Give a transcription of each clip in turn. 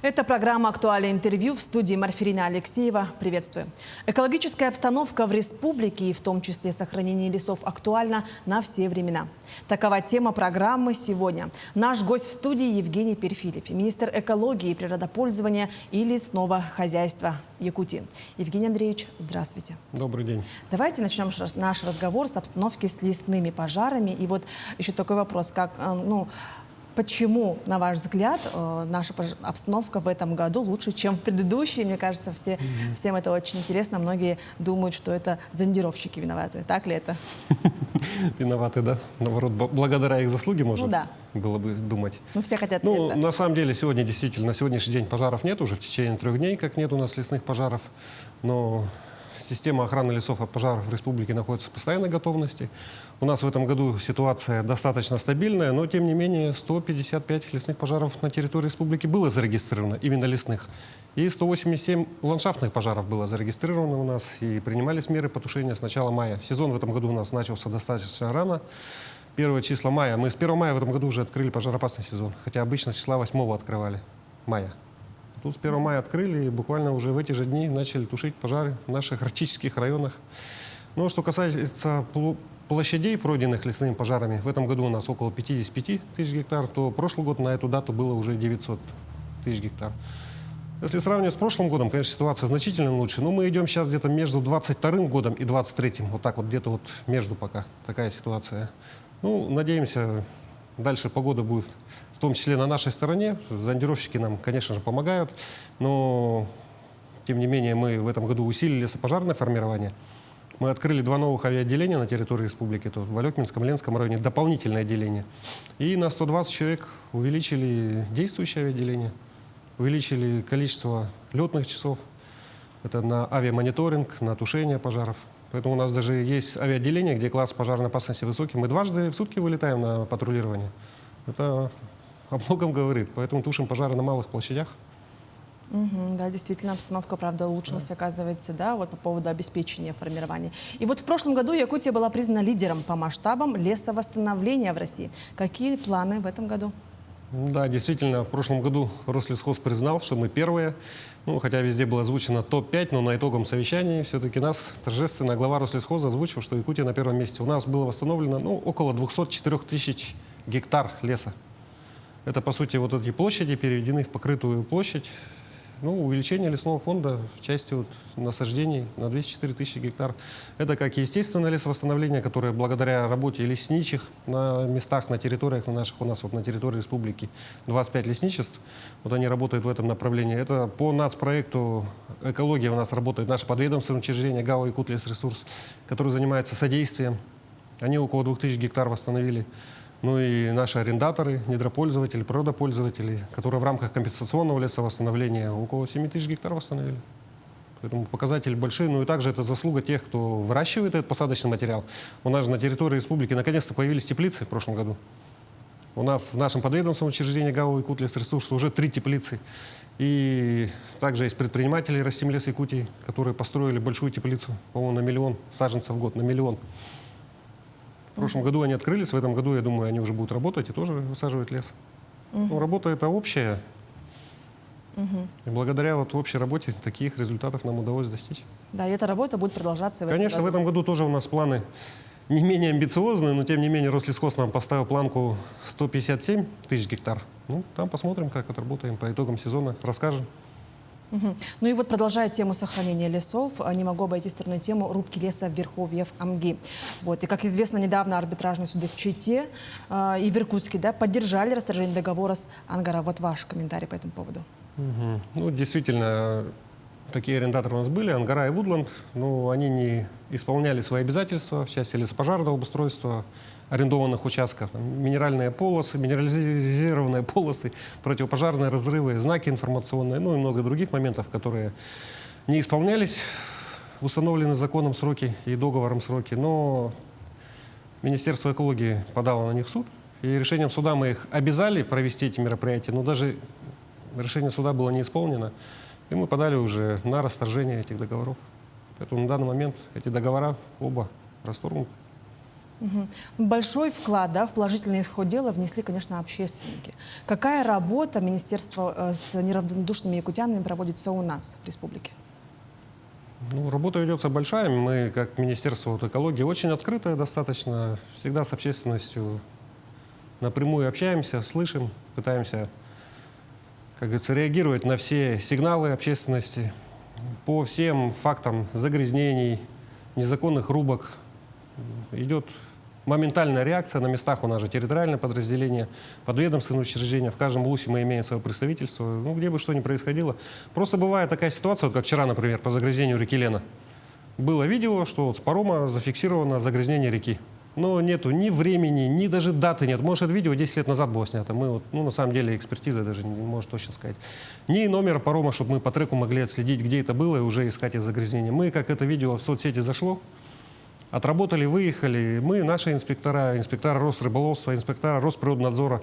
Это программа «Актуальное интервью», в студии Марфирина Алексеева. Приветствую. Экологическая обстановка в республике и в том числе сохранение лесов актуальна на все времена. Такова тема программы сегодня. Наш гость в студии Евгений Перфилев, министр экологии, природопользования и лесного хозяйства Якутии. Евгений Андреевич, здравствуйте. Добрый день. Давайте начнем наш разговор с обстановки с лесными пожарами. И вот еще такой вопрос, как, почему, на ваш взгляд, наша обстановка в этом году лучше, чем в предыдущие? Мне кажется, всем это очень интересно. Многие думают, что это зондировщики виноваты. Так ли это? Виноваты, да? Наоборот, благодаря их заслуге, может, да. было бы думать. Все хотят это. На самом деле, сегодня действительно, на сегодняшний день пожаров нет уже в течение 3 дней, как нет у нас лесных пожаров. Но система охраны лесов от пожаров в республике находится в постоянной готовности. У нас в этом году ситуация достаточно стабильная, но тем не менее 155 лесных пожаров на территории республики было зарегистрировано, именно лесных. И 187 ландшафтных пожаров было зарегистрировано у нас, и принимались меры по тушению с начала мая. Сезон в этом году у нас начался достаточно рано. 1 числа мая. Мы с 1 мая в этом году уже открыли пожароопасный сезон, хотя обычно с числа 8 открывали мая. Тут с 1 мая открыли, и буквально уже в эти же дни начали тушить пожары в наших арктических районах. Но что касается площадей, пройденных лесными пожарами, в этом году у нас около 55 тысяч гектар, то прошлый год на эту дату было уже 900 тысяч гектар. Если сравнивать с прошлым годом, конечно, ситуация значительно лучше, но мы идем сейчас где-то между 22 годом и 23-м, вот так вот, где-то вот между пока такая ситуация. Надеемся, дальше погода будет в том числе на нашей стороне. Зондировщики нам, конечно же, помогают, но тем не менее мы в этом году усилили лесопожарное формирование. Мы открыли 2 новых авиаотделения на территории республики, тут в Алекминском и Ленском районе, дополнительное отделение. И на 120 человек увеличили действующее авиаотделение, увеличили количество летных часов, это на авиамониторинг, на тушение пожаров. Поэтому у нас даже есть авиаотделение, где класс пожарной опасности высокий. Мы дважды в сутки вылетаем на патрулирование. Это о многом говорит, поэтому тушим пожары на малых площадях. Да, действительно, обстановка, правда, улучшилась, оказывается, да, вот по поводу обеспечения формирования. И вот в прошлом году Якутия была признана лидером по масштабам лесовосстановления в России. Какие планы в этом году? Да, действительно, в прошлом году Рослесхоз признал, что мы первые. Хотя везде было озвучено топ-5, но на итоговом совещании все-таки нас торжественно глава Рослесхоза озвучил, что Якутия на 1-м месте. У нас было восстановлено около 204 тысяч гектар леса. Это, по сути, вот эти площади переведены в покрытую площадь. Увеличение лесного фонда в части насаждений на 204 тысячи гектар. Это как и естественное лесовосстановление, которое благодаря работе лесничих на местах, на территориях наших, у нас вот на территории республики 25 лесничеств, вот они работают в этом направлении. Это по нацпроекту «Экология» у нас работает наше подведомственное учреждение ГАО «Якутлесресурс», которое занимается содействием. Они около 2000 гектар восстановили. И наши арендаторы, недропользователи, природопользователи, которые в рамках компенсационного лесовосстановления около 7 тысяч гектар восстановили. Поэтому показатели большие. И также это заслуга тех, кто выращивает этот посадочный материал. У нас же на территории республики наконец-то появились теплицы в прошлом году. У нас в нашем подведомственном учреждении ГАО «Якутлесресурс» уже 3 теплицы. И также есть предприниматели Ростемлес Якутии, которые построили большую теплицу, по-моему, на 1 миллион саженцев в год, на 1 миллион. В прошлом году они открылись, в этом году, я думаю, они уже будут работать и тоже высаживать лес. Работа это общая. И благодаря общей работе таких результатов нам удалось достичь. Да, и эта работа будет продолжаться в этом году. Конечно, в этом году тоже у нас планы не менее амбициозные, но тем не менее Рослесхоз нам поставил планку 157 тысяч гектар. Там посмотрим, как отработаем по итогам сезона, расскажем. И вот продолжая тему сохранения лесов, не могу обойти стороной тему рубки леса в верховьях Амги. И как известно, недавно арбитражные суды в Чите и в Иркутске поддержали расторжение договора с Ангара. Вот ваш комментарий по этому поводу. Действительно, такие арендаторы у нас были, Ангара и Вудланд, но они не исполняли свои обязательства в части лесопожарного обустройства арендованных участков. Минеральные полосы, минерализированные полосы, противопожарные разрывы, знаки информационные, и много других моментов, которые не исполнялись в установленные законом сроки и договором сроки. Но Министерство экологии подало на них в суд, и решением суда мы их обязали провести эти мероприятия, но даже решение суда было не исполнено, и мы подали уже на расторжение этих договоров. Поэтому на данный момент эти договора оба расторгнуты. Большой вклад, да, в положительный исход дела внесли, конечно, общественники. Какая работа Министерства с неравнодушными якутянами проводится у нас в республике? Ну, работа ведется большая. Мы, как Министерство экологии, очень открытое достаточно. Всегда с общественностью напрямую общаемся, слышим, пытаемся, как говорится, реагировать на все сигналы общественности по всем фактам загрязнений, незаконных рубок. Идет моментальная реакция. На местах у нас же территориальное подразделение, подведомственные учреждения. В каждом ЛУСе мы имеем свое представительство. Ну, где бы что ни происходило. Просто бывает такая ситуация, вот как вчера, например, по загрязнению реки Лена. Было видео, что вот с парома зафиксировано загрязнение реки. Но нету ни времени, ни даже даты нет. Может, это видео 10 лет назад было снято. Мы вот, ну, на самом деле, экспертиза даже не может точно сказать. Ни номера парома, чтобы мы по треку могли отследить, где это было, и уже искать это загрязнение. Мы, как это видео в соцсети зашло, отработали, выехали. Мы, наши инспектора, инспектора Росрыболовства, инспектора Росприроднадзора,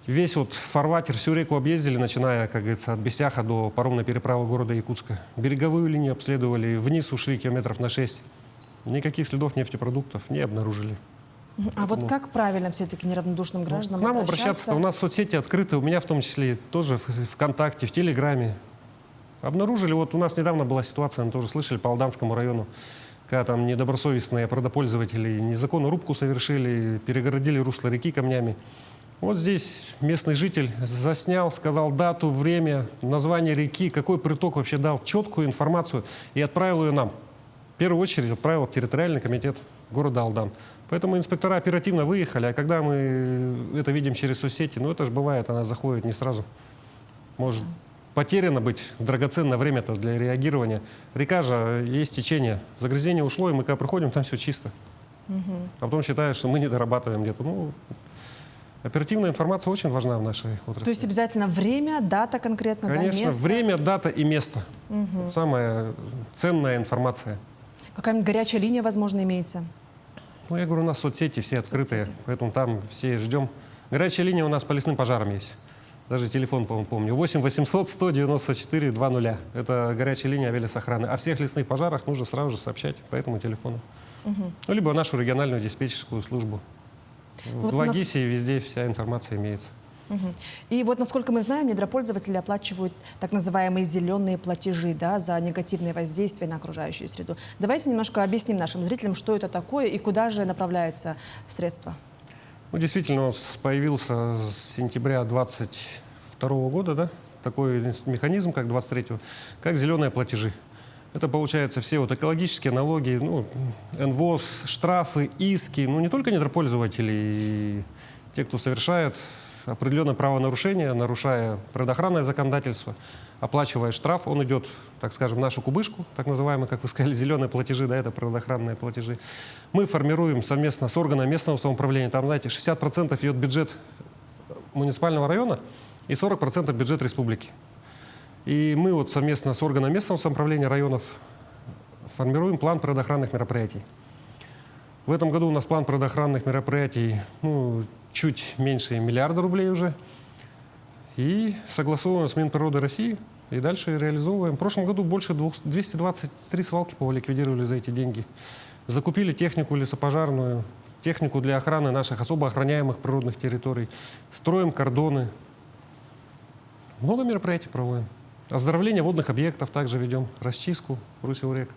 весь вот фарватер, всю реку объездили, начиная, как говорится, от Бестяха до паромной переправы города Якутска. Береговую линию обследовали, вниз ушли километров на 6. Никаких следов нефтепродуктов не обнаружили. А вот как правильно все-таки неравнодушным гражданам К нам обращаться? У нас соцсети открыты, у меня в том числе тоже в ВКонтакте, в Телеграме. Обнаружили, вот у нас недавно была ситуация, мы тоже слышали, по Алданскому району, когда там недобросовестные продопользователи незаконную рубку совершили, перегородили русло реки камнями. Вот здесь местный житель заснял, сказал дату, время, название реки, какой приток вообще дал, четкую информацию и отправил ее нам. В первую очередь отправил территориальный комитет города Алдан. Поэтому инспектора оперативно выехали, а когда мы это видим через соцсети, ну это же бывает, она заходит не сразу. Может потеряно быть драгоценное время-то для реагирования. Река же есть течение. Загрязнение ушло, и мы когда приходим, там все чисто. А потом считают, что мы не дорабатываем где-то. Ну, оперативная информация очень важна в нашей отрасли. То есть обязательно время, дата конкретно, Конечно, да, место? время, дата и место. Вот самая ценная информация. Какая-нибудь горячая линия, возможно, имеется? Ну, я говорю, у нас соцсети все открытые, поэтому там все ждем. Горячая линия у нас по лесным пожарам есть. Даже телефон, по-моему, помню. 8 800 194 20. Это горячая линия авиалесохраны. О всех лесных пожарах нужно сразу же сообщать по этому телефону. Ну, либо нашу региональную диспетчерскую службу. Вот в АГИСе везде вся информация имеется. И вот, насколько мы знаем, недропользователи оплачивают так называемые зеленые платежи, да, за негативное воздействие на окружающую среду. Давайте немножко объясним нашим зрителям, что это такое и куда же направляются средства. Ну, действительно, у нас появился с сентября 2022 года, да, такой механизм, как 23-го, как зеленые платежи. Это, получается, все вот экологические налоги, ну, НВОЗ, штрафы, иски, ну, не только недропользователи, и те, кто совершает определенное правонарушение, нарушая природоохранное законодательство, оплачивая штраф, он идет, так скажем, в нашу кубышку, так называемые, как вы сказали, зеленые платежи, да, это природоохранные платежи. Мы формируем совместно с органами местного самоуправления, там, знаете, 60% идет бюджет муниципального района и 40% бюджет республики. И мы вот совместно с органами местного самоуправления районов формируем план природоохранных мероприятий. В этом году у нас план природоохранных мероприятий, ну, чуть меньше миллиарда рублей уже. И согласовываем с Минприроды России и дальше реализовываем. В прошлом году больше 223 свалки ликвидировали за эти деньги. Закупили технику лесопожарную, технику для охраны наших особо охраняемых природных территорий. Строим кордоны. Много мероприятий проводим. Оздоровление водных объектов также ведем. Расчистку русел рек.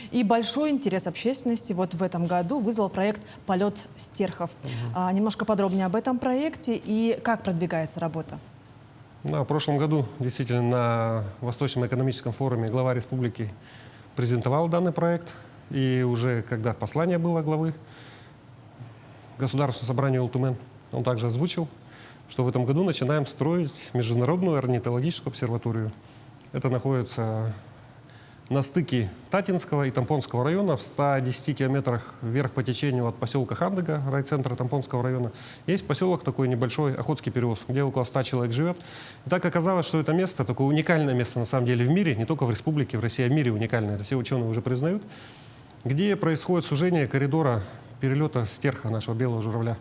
И большой интерес общественности вот в этом году вызвал проект «Полет стерхов». Немножко подробнее об этом проекте и как продвигается работа. В прошлом году действительно на Восточном экономическом форуме глава республики презентовал данный проект. И уже когда послание было главы Государственного собрания ЛТМН, он также озвучил, что в этом году начинаем строить Международную орнитологическую обсерваторию. Это находится на стыке Татинского и Тампонского района, в 110 километрах вверх по течению от поселка Хандыга, райцентра Тампонского района. Есть поселок такой небольшой, Охотский перевоз, где около 100 человек живет. И так оказалось, что это место, такое уникальное место на самом деле в мире, не только в республике, в России, а в мире уникальное, это все ученые уже признают, где происходит сужение коридора перелета стерха, нашего белого журавля.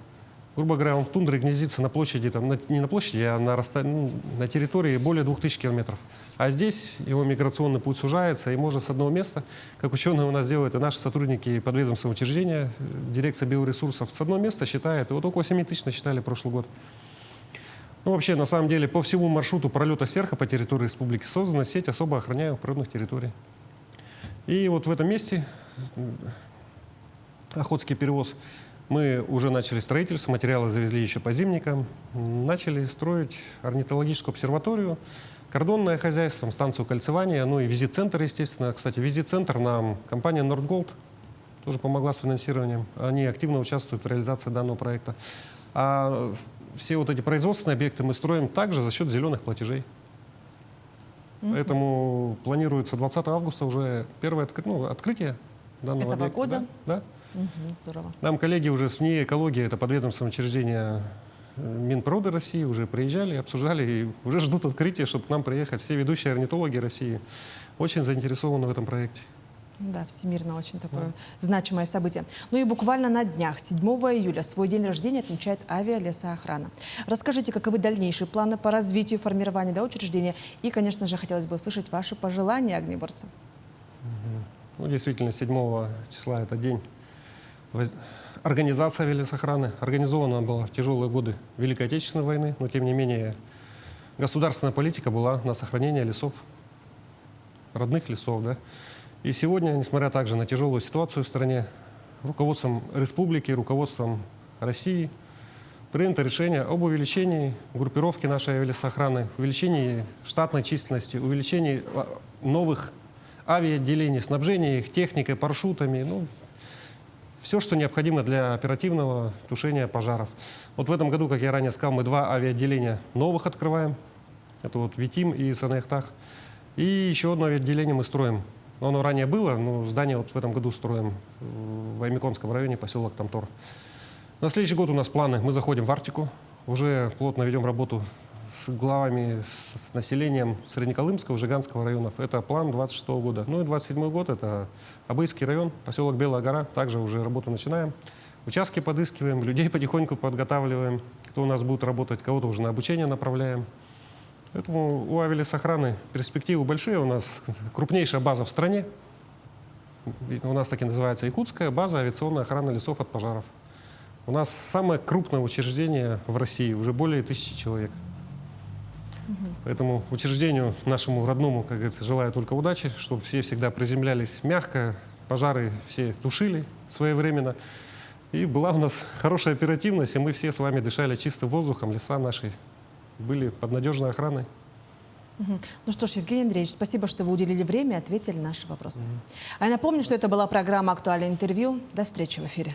грубо говоря, он в тундре гнездится на площади, там, не на площади, а на территории более 2000 километров. А здесь его миграционный путь сужается, и можно с одного места, как ученые у нас делают, и наши сотрудники подведомственного учреждения, дирекция биоресурсов, с одного места считает, и вот около 7000 насчитали прошлый год. Ну, вообще, на самом деле, по всему маршруту пролета Серха по территории республики создана сеть особо охраняемых природных территорий. И вот в этом месте Охотский перевоз. Мы уже начали строительство, материалы завезли еще по зимникам. Начали строить орнитологическую обсерваторию, кордонное хозяйство, станцию кольцевания, ну и визит-центр, естественно. Кстати, визит-центр нам компания Nordgold тоже помогла с финансированием. Они активно участвуют в реализации данного проекта. А все вот эти производственные объекты мы строим также за счет зеленых платежей. Поэтому планируется 20 августа уже первое открытие данного этого объекта. года? Да. Здорово. Нам коллеги уже с НИИ «Экология», это подведомственное учреждение Минприроды России, уже приезжали, обсуждали и уже ждут открытия, чтобы к нам приехать. Все ведущие орнитологи России очень заинтересованы в этом проекте. Да, всемирно очень такое значимое событие. Ну и буквально на днях, 7 июля, свой день рождения отмечает авиалесоохрана. Расскажите, каковы дальнейшие планы по развитию, формированию учреждения? И, конечно же, хотелось бы услышать ваши пожелания, огнеборцы. Ну, действительно, 7 числа это день организации авиалесоохраны. Организована была в тяжелые годы Великой Отечественной войны, но, тем не менее, государственная политика была на сохранение лесов, родных лесов, да. И сегодня, несмотря также на тяжелую ситуацию в стране, руководством республики, руководством России принято решение об увеличении группировки нашей авиалесоохраны, увеличении штатной численности, увеличении новых авиаотделений, снабжения их техникой, парашютами, ну, все, что необходимо для оперативного тушения пожаров. Вот в этом году, как я ранее сказал, мы 2 авиаотделения новых открываем. Это вот Витим и Санаяхтах. И еще одно авиаотделение мы строим. Оно ранее было, но здание вот в этом году строим в Аймеконском районе, поселок Тамтор. На следующий год у нас планы. Мы заходим в Арктику, уже плотно ведем работу с главами, с населением Среднеколымского, Жиганского районов. Это план 26 года. Ну и 27 год, это Абыйский район, поселок Белая гора. Также уже работу начинаем. Участки подыскиваем, людей потихоньку подготавливаем. Кто у нас будет работать, кого-то уже на обучение направляем. Поэтому у авиалесоохраны перспективы большие. У нас крупнейшая база в стране. У нас так и называется Якутская база авиационной охраны лесов от пожаров. У нас самое крупное учреждение в России, уже более 1000 человек. Поэтому учреждению нашему родному, как говорится, желаю только удачи, чтобы все всегда приземлялись мягко, пожары все тушили своевременно. И была у нас хорошая оперативность, и мы все с вами дышали чистым воздухом, леса наши были под надежной охраной. Ну что ж, Евгений Андреевич, спасибо, что вы уделили время и ответили на наши вопросы. А я напомню, что это была программа «Актуальное интервью». До встречи в эфире.